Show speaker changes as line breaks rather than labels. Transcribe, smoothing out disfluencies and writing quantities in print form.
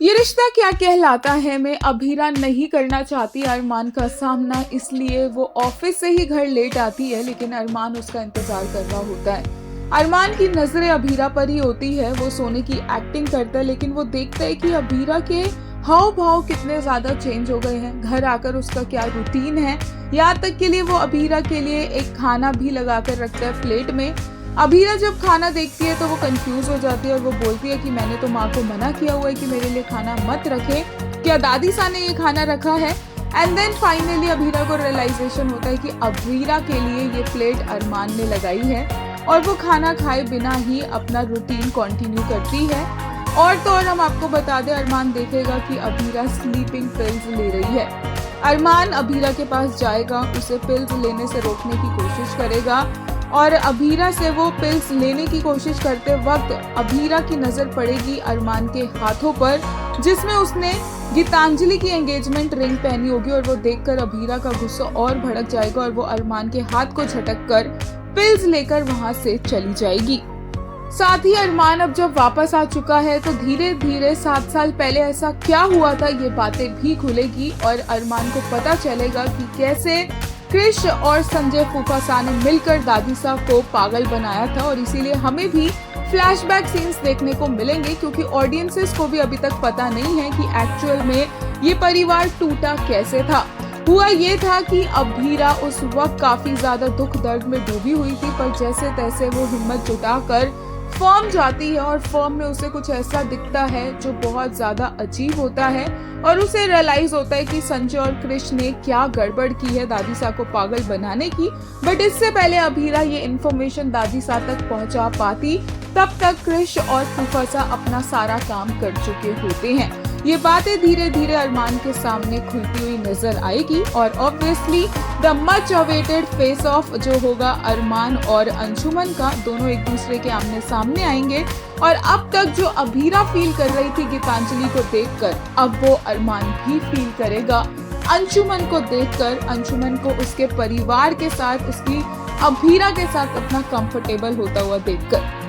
ये रिश्ता क्या कहलाता है में अभीरा नहीं करना चाहती अरमान का सामना, इसलिए वो ऑफिस से ही घर लेट आती है, लेकिन अरमान उसका इंतजार कर रहा होता है। अरमान की नजरें अभीरा पर ही होती है। वो सोने की एक्टिंग करता है, लेकिन वो देखता है कि अभीरा के हाव भाव कितने ज्यादा चेंज हो गए हैं। घर आकर उसका क्या रूटीन है, यहाँ तक के लिए वो अभीरा के लिए एक खाना भी लगा कर रखता है प्लेट में। अभीरा जब खाना देखती है तो वो कंफ्यूज हो जाती है और वो बोलती है कि मैंने तो माँ को मना किया हुआ है कि मेरे लिए खाना मत रखे, क्या दादी सा ने ये खाना रखा है। एंड देन फाइनली अभीरा को रियलाइजेशन होता है कि अभीरा के लिए ये प्लेट अरमान ने लगाई है और वो खाना खाए बिना ही अपना रूटीन कंटिन्यू करती है। और तो और हम आपको बता दें, अरमान देखेगा कि अभीरा स्लीपिंग पिल्स ले रही है। अरमान अभीरा के पास जाएगा, उसे पिल्स लेने से रोकने की कोशिश करेगा और अभीरा से वो पिल्स लेने की कोशिश करते वक्त अभीरा की नजर पड़ेगी अरमान के हाथों पर, जिसमें उसने गीतांजलि की एंगेजमेंट रिंग पहनी होगी। और वो देखकर अभीरा का गुस्सा और भड़क जाएगा और वो अरमान के हाथ को झटक कर पिल्स लेकर वहां से चली जाएगी। साथ ही अरमान अब जब वापस आ चुका है तो धीरे धीरे 7 साल पहले ऐसा क्या हुआ था ये बातें भी खुलेगी और अरमान को पता चलेगा कि कैसे क्रिश और संजय फूफासा ने मिलकर दादी साहब को पागल बनाया था। और इसीलिए हमें भी फ्लैशबैक सीन्स देखने को मिलेंगे, क्योंकि ऑडियंसेस को भी अभी तक पता नहीं है कि एक्चुअल में ये परिवार टूटा कैसे था। हुआ ये था कि अभीरा उस वक्त काफी ज्यादा दुख दर्द में डूबी हुई थी, पर जैसे तैसे वो हिम्मत जुटाकर फर्म जाती है और फर्म में उसे कुछ ऐसा दिखता है जो बहुत ज्यादा अजीब होता है और उसे रियलाइज होता है कि संजय और क्रिश ने क्या गड़बड़ की है दादी सा को पागल बनाने की। बट इससे पहले अभीरा ये इन्फॉर्मेशन दादी सा तक पहुंचा पाती, तब तक क्रिश और फूफासा अपना सारा काम कर चुके होते हैं। ये बातें धीरे धीरे अरमान के सामने खुलती हुई नजर आएगी और obviously the much awaited face of जो होगा अरमान और अंशुमन का, दोनों एक दूसरे के आमने सामने आएंगे। और अब तक जो अभीरा फील कर रही थी गीतांजलि को देखकर, अब वो अरमान भी फील करेगा अंशुमन को देखकर, अंशुमन को उसके परिवार के साथ, उसकी अभीरा के साथ अपना कंफर्टेबल होता हुआ देखकर।